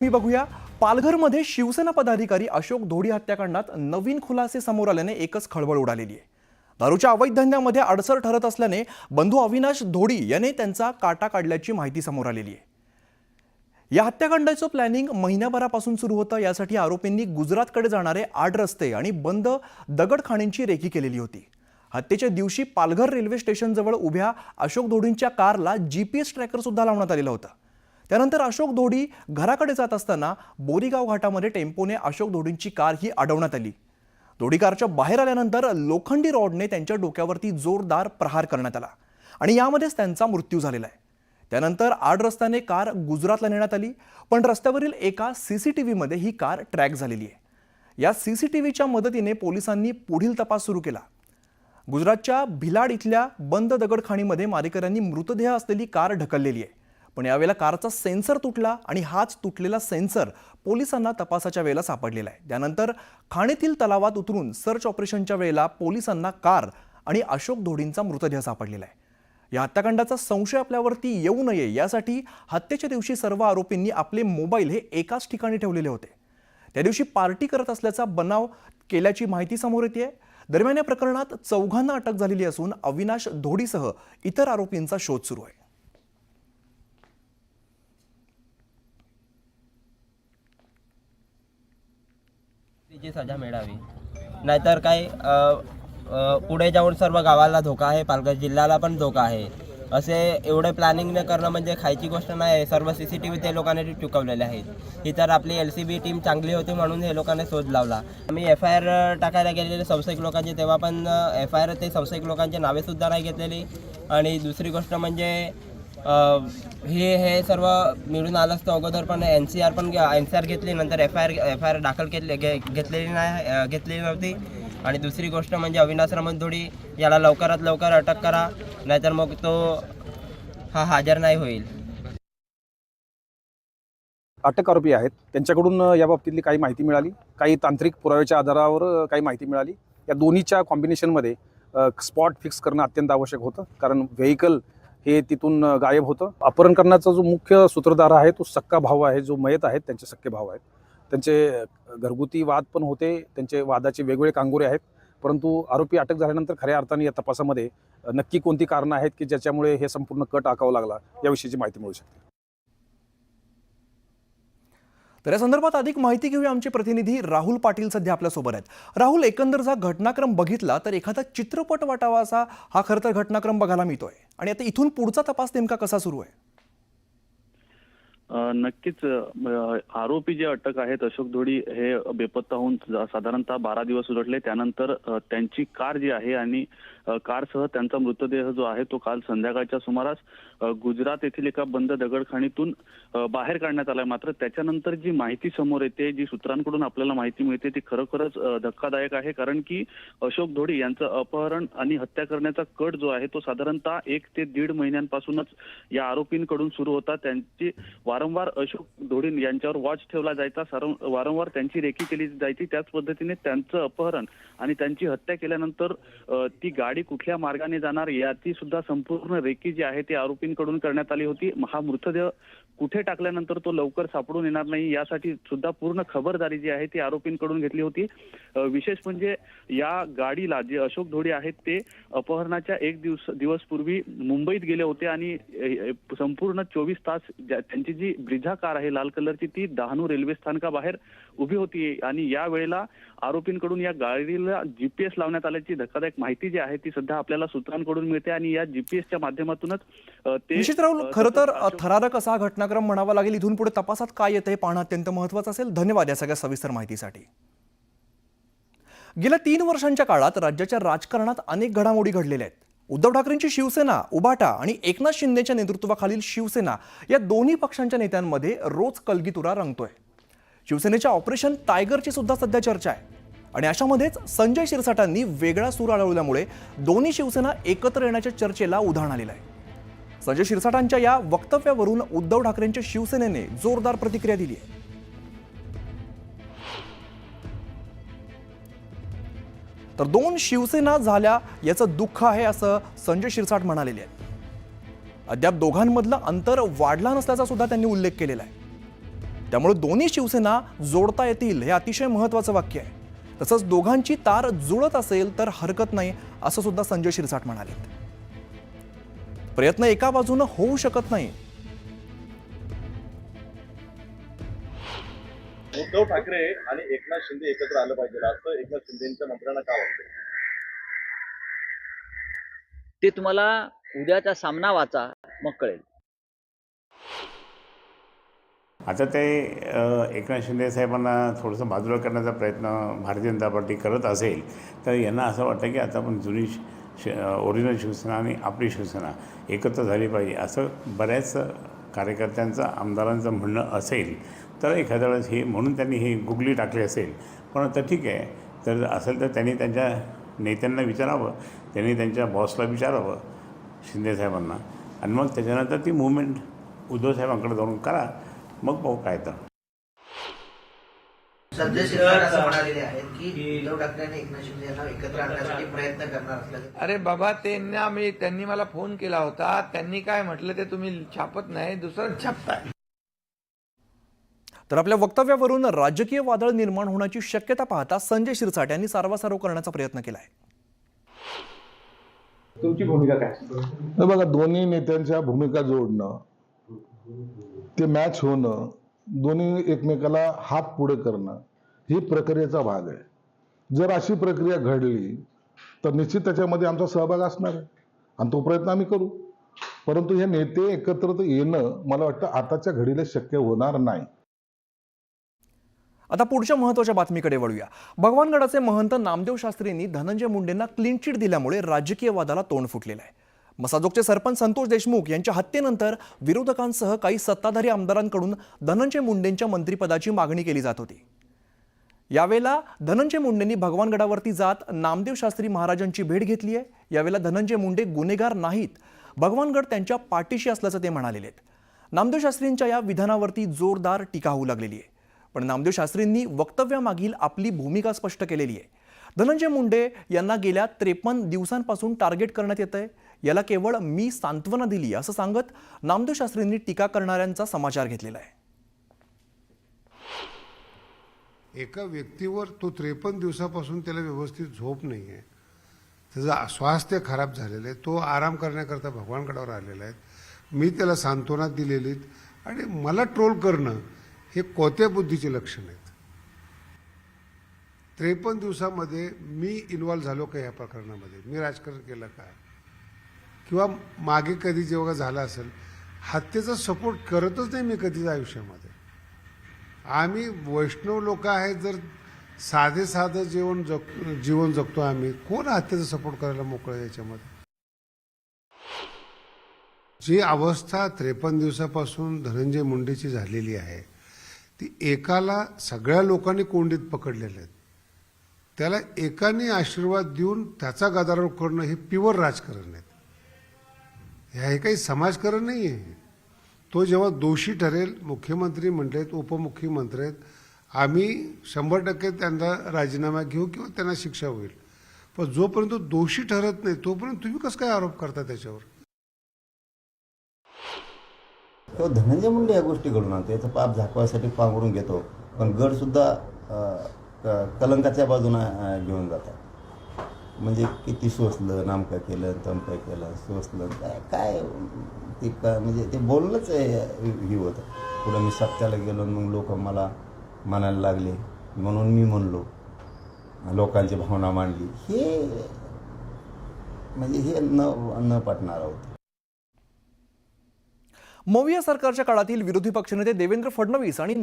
मी बघूया पालघरमध्ये शिवसेना पदाधिकारी अशोक धोडी हत्याकांडात नवीन खुलासे समोर आल्याने एकच खळबळ उडालेली आहे। दारूच्या अवैध धंद्यामध्ये अडसर ठरत असल्याने बंधू अविनाश धोडी याने त्यांचा काटा काढल्याची माहिती समोर आलेली आहे। या हत्याकांडाचं प्लॅनिंग महिन्याभरापासून सुरू होतं। यासाठी आरोपींनी गुजरातकडे जाणारे 8 रस्ते आणि बंद दगडखाणींची रेकी केलेली होती। हत्येच्या दिवशी पालघर रेल्वे स्टेशन जवळ उभ्या अशोक धोडींच्या कारला जीपीएस ट्रॅकर सुद्धा लावण्यात आलेला होता। त्यानंतर अशोक धोडी घराकडे जात असताना बोरीगाव घाटामध्ये टेम्पोने अशोक धोडींची कार ही अडवण्यात आली। धोडी कारच्या बाहेर आल्यानंतर लोखंडी रॉडने त्यांच्या डोक्यावरती जोरदार प्रहार करण्यात आला आणि यामध्येच त्यांचा मृत्यू झालेला आहे। त्यानंतर 8 रस्त्याने कार गुजरातला नेण्यात आली, पण रस्त्यावरील एका सीसीटीव्हीमध्ये ही कार ट्रॅक झालेली आहे। या सीसीटीव्हीच्या मदतीने पोलिसांनी पुढील तपास सुरू केला। गुजरातच्या भिलाड इथल्या बंद दगडखाणीमध्ये मारेकऱ्यांनी मृतदेह असलेली कार ढकललेली आहे, पण यावेळेला कारचा सेन्सर तुटला आणि हाच तुटलेला सेन्सर पोलिसांना तपासाच्या वेळेला सापडलेला आहे। त्यानंतर खाणीतील तलावात उतरून सर्च ऑपरेशनच्या वेळेला पोलिसांना कार आणि अशोक धोडींचा मृतदेह सापडलेला आहे। या हत्याकांडाचा संशय आपल्यावरती येऊ नये यासाठी हत्येच्या दिवशी सर्व आरोपींनी आपले मोबाईल हे एकाच ठिकाणी ठेवलेले होते। त्या दिवशी पार्टी करत असल्याचा बनाव केल्याची माहिती समोर येते। दरम्यान या प्रकरणात 4 अटक झालेली असून अविनाश धोडीसह इतर आरोपींचा शोध सुरू आहे। तिची सजा मिळावी, नाहीतर काय पुढे जाऊन सर्व गावाला धोका आहे, पालघर जिल्ह्याला पण धोका आहे। असे एवढे प्लॅनिंग न करणं म्हणजे खायची गोष्ट नाही। सर्व सीसीटीव्ही ते लोकांनी चुकवलेले आहेत। ही तर आपली LCB टीम चांगली होती म्हणून हे लोकांनी शोध लावला। आम्ही FIR टाकायला गेलेले संशयिक लोकांचे, तेव्हा पण FIR ते संशयिक लोकांचे नावे सुद्धा नाही घेतलेली। आणि दुसरी गोष्ट म्हणजे हे सर्व मिळून आलं असतं अगोदर, पण NCR घेतली, नंतर FIR दाखल घेतलेली नव्हती। आणि दुसरी गोष्ट म्हणजे अविनाश धोडी याला लवकरात लवकर अटक करा, नाहीतर मग तो हजर नाही होईल। अटक आरोपी आहेत त्यांच्याकडून या बाबतीतली काही माहिती मिळाली, काही तांत्रिक पुराव्याच्या आधारावर काही माहिती मिळाली। या दोन्हीच्या कॉम्बिनेशनमध्ये स्पॉट फिक्स करणं अत्यंत आवश्यक होतं, कारण व्हेकल हे तिथून गायब होतं। अपहरण करण्याचा जो मुख्य सूत्रधार आहे तो सक्का भाऊ आहे, जो मयत आहेत त्यांचे सक्के भाऊ आहेत। त्यांचे घरगुती वाद पण होते, त्यांचे वादाचे वेगवेगळे कांगोरे आहेत, परंतु आरोपी अटक झाल्यानंतर खऱ्या अर्थाने या तपासामध्ये नक्की कोणती कारणं आहेत की ज्याच्यामुळे हे संपूर्ण कट आखावा लागला याविषयीची माहिती मिळू शकते। तर या संदर्भात अधिक माहिती घेऊया, आमचे प्रतिनिधी राहुल पाटील सध्या आपल्या सोबत आहेत। राहुल, एकंदर जर घटनाक्रम बघितला तर एखादा चित्रपट वाटावा असा हा खरं तर घटनाक्रम बघायला मिळतोय, आणि आता इथून पुढचा तपास नेमका कसा सुरू आहे? नक्कीच आरोपी जे अटक आहेत अशोक धोडी हे बेपत्ता होऊन साधारणतः 12 दिवस उलटले। त्यानंतर त्यांची कार जी आहे आणि कारसह त्यांचा मृतदेह जो आहे तो काल संध्याकाळच्या सुमारास गुजरात येथील एका बंद दगडखाणीतून बाहेर काढण्यात आलाय। मात्र त्याच्यानंतर जी माहिती समोर येते, जी सूत्रांकडून आपल्याला माहिती मिळते ती खरोखरच धक्कादायक आहे, कारण की अशोक धोडी यांचं अपहरण आणि हत्या करण्याचा कट जो आहे तो साधारणतः 1 ते 1.5 महिन्यांपासूनच या आरोपींकडून सुरू होता। त्यांची वारंवार अशोक धोडी यांच्यावर वॉच ठेवला जायचा, वारंवार त्यांची रेकी केली जायची। त्याच पद्धतीने त्यांचं अपहरण आणि त्यांची हत्या केल्यानंतर ती गाडी कुठल्या मार्गाने जाणार याची सुद्धा संपूर्ण रेकी जी आहे ती आरोपींकडून करण्यात आली होती। हा मृतदेह कुठे टाकल्यानंतर तो लवकर सापडून येणार नाही यासाठी सुद्धा पूर्ण खबरदारी जी आहे ती आरोपींकडून घेतली होती। विशेष म्हणजे या गाडीला जे अशोक धोडी आहेत ते अपहरणाच्या 1 दिवस पूर्वी मुंबईत गेले होते आणि संपूर्ण 24 तास त्यांची जी ब्रिझा कार आहे लाल कलरची ती डहाणू रेल्वे स्थानकाबाहेर उभी होती। आणि या वेळेला आरोपींकडून या गाडीला GPS लावण्यात आल्याची धक्कादायक माहिती जी आहे ती सध्या आपल्याला सूत्रांकडून मिळते आणि या GPSच्या माध्यमातूनच ते निश्चित राहुल, खरं तर थरारक असा घटनाक्रम म्हणावा लागेल। इथून पुढे तपासात काय येतं हे पाहणं अत्यंत महत्त्वाचं असेल। धन्यवाद या सगळ्या सविस्तर माहितीसाठी। गेल्या 3 वर्षांच्या काळात राज्याच्या राजकारणात अनेक घडामोडी घडलेल्या आहेत। उद्धव ठाकरेंची शिवसेना, उभाटा आणि एकनाथ शिंदेच्या नेतृत्वाखालील शिवसेना या दोन्ही पक्षांच्या नेत्यांमध्ये रोज कलगीतुरा रंगतोय। शिवसेनेच्या ऑपरेशन टायगरची सुद्धा सध्या चर्चा आहे, आणि अशामध्येच संजय शिरसाटांनी वेगळा सूर आढळल्यामुळे दोन्ही शिवसेना एकत्र येण्याच्या चर्चेला उधाण आलेलं आहे। संजय शिरसाटांच्या या वक्तव्यावरून उद्धव ठाकरेंच्या शिवसेनेने जोरदार प्रतिक्रिया दिली आहे। तर 2 शिवसेना झाल्या याचं दुःख आहे असं संजय शिरसाट म्हणालेले आहेत। अद्याप दोघांमधलं अंतर वाढला नसल्याचा सुद्धा त्यांनी उल्लेख केलेला आहे। त्यामुळे दोन्ही शिवसेना जोडता येतील हे अतिशय महत्त्वाचं वाक्य आहे. तसंच दोघांची तार जुळत असेल तर हरकत नाही असं सुद्धा संजय शिरसाट म्हणाले. प्रयत्न एका बाजूनं होऊ शकत नाही. उद्धव ठाकरे आणि एकनाथ शिंदे एकत्र आलं पाहिजे असं एकनाथ शिंदेच्या मंत्र्यांना का वाटतं? ते तुम्हाला उद्याचा सामना वाचा मग कळेल. आता ते एकनाथ शिंदे साहेबांना थोडंसं बाजूला करण्याचा प्रयत्न भारतीय जनता पार्टी करत असेल तर यांना असं वाटतं की आता आपण जुनी ओरिजिनल शिवसेना आणि आपली शिवसेना एकत्र झाली पाहिजे असं बऱ्याच कार्यकर्त्यांचं आमदारांचं म्हणणं असेल तर एखाद्या वेळेस हे म्हणून त्यांनी ही गुगली टाकली असेल. पण आता ठीक आहे, तर असेल तर त्यांनी त्यांच्या नेत्यांना विचारावं, त्यांनी त्यांच्या बॉसला विचारावं शिंदेसाहेबांना, आणि मग त्याच्यानंतर ती मुवमेंट उद्धवसाहेबांकडे जाऊन करा, मग पाहू काय तर. संजय शिरसाट असं म्हणालेले आहेत की उद्धव ठाकरे आणि एकनाथ शिंदे यांना एकत्र आणण्यासाठी प्रयत्न करणार असल्याचं. अरे बाबा, त्यांनी मला फोन केला होता, त्यांनी काय म्हटलं ते तुम्ही छापत नाही, दुसरं छापताय. तर आपल्या वक्तव्यावरून राजकीय वादळ निर्माण होण्याची शक्यता पाहता संजय शिरसाट यांनी सारवासारव करण्याचा प्रयत्न केलाय. तुमची भूमिका काय? बघा, दोन्ही नेत्यांच्या भूमिका जोडणं, ते मॅच होणं, दोन्ही एकमेकाला हात पुढे करणं ही प्रक्रियेचा भाग आहे. जर अशी प्रक्रिया घडली तर निश्चित त्याच्यामध्ये आमचा सहभाग असणार आहे आणि तो प्रयत्न आम्ही करू. परंतु हे नेते एकत्र येणं मला वाटतं आताच्या घडीला शक्य होणार नाही. आता पुढच्या महत्त्वाच्या बातमीकडे वळूया. भगवानगडाचे महंत नामदेव शास्त्रींनी धनंजय मुंडेंना क्लीन चिट दिल्यामुळे राजकीय वादाला तोंड फुटलेलं आहे. मसाजोगचे सरपंच संतोष देशमुख यांच्या हत्येनंतर विरोधकांसह काही सत्ताधारी आमदारांकडून धनंजय मुंडेंच्या मंत्रिपदाची मागणी केली जात होती. यावेळेला धनंजय मुंडेंनी भगवानगडावरती जात नामदेव शास्त्री महाराजांची भेट घेतली आहे. यावेळेला धनंजय मुंडे गुन्हेगार नाहीत, भगवानगड त्यांच्या पाठीशी असल्याचं ते म्हणालेले आहेत. नामदेव शास्त्रींच्या या विधानावरती जोरदार टीका होऊ लागलेली आहे. पण नामदेव शास्त्रींनी वक्तव्यामागील आपली भूमिका स्पष्ट केलेली आहे. धनंजय मुंडे यांना गेल्या 53 दिवसांपासून टार्गेट करण्यात येत आहे. याला केवळ मी सांत्वना दिली असं सांगत नामदेव शास्त्रींनी टीका करणाऱ्यांचा समाचार घेतलेला आहे. एका व्यक्तीवर तो 53 दिवसापासून त्याला व्यवस्थित झोप नाही आहे, त्याचं स्वास्थ्य खराब झालेलं आहे, तो आराम करण्याकरता भगवानगडावर आलेला आहे. मी त्याला सांत्वना दिलेली आणि मला ट्रोल करणं हे कोत्या बुद्धीचे लक्षण आहेत. 53 दिवसामध्ये मी इन्व्हॉल्व झालो का या प्रकरणामध्ये? मी राजकारण केलं का? किंवा मागे कधी जेव्हा झालं असेल, हत्येचा सपोर्ट करतच नाही मी कधीच आयुष्यामध्ये. आम्ही वैष्णव लोक आहेत, जर साधं जीवन जगतो आम्ही, कोण हत्येचा सपोर्ट करायला मोकळं याच्यामध्ये? जी अवस्था 53 दिवसापासून धनंजय मुंडेची झालेली आहे ती एकाला सगळ्या लोकांनी कोंडीत पकडलेले आहेत, त्याला एकाने आशीर्वाद देऊन त्याचा गदारोळ करणं हे प्युअर राजकारण आहे. हे काही समाजकारण नाही आहे. तो जेव्हा दोषी ठरेल, मुख्यमंत्री म्हटलेत, उपमुख्यमंत्री आहेत, आम्ही 100% त्यांना राजीनामा घेऊ किंवा त्यांना शिक्षा होईल. पण जोपर्यंत दोषी ठरत नाही तोपर्यंत तुम्ही कसं काय आरोप करता त्याच्यावर? धनंजय मुंडे या गोष्टी घडून आणतो, याचं पाप झाकवायसाठी पांघरून घेतो, पण गड सुद्धा कलंकाच्या बाजूनं घेऊन जातात. म्हणजे किती सोसलं, नामकं केलं, तमकं केलं, सोसलं, काय ते म्हणजे ते बोलणंच हे होतं. पुढं मी सत्याला गेलो, मग लोक मला म्हणायला लागले म्हणून मी म्हणलो, लोकांची भावना मांडली. हे म्हणजे हे न पटणार होतं. मविया सरकारच्या काळातील विरोधी पक्षनेते देवेंद्र फडणवीस आणि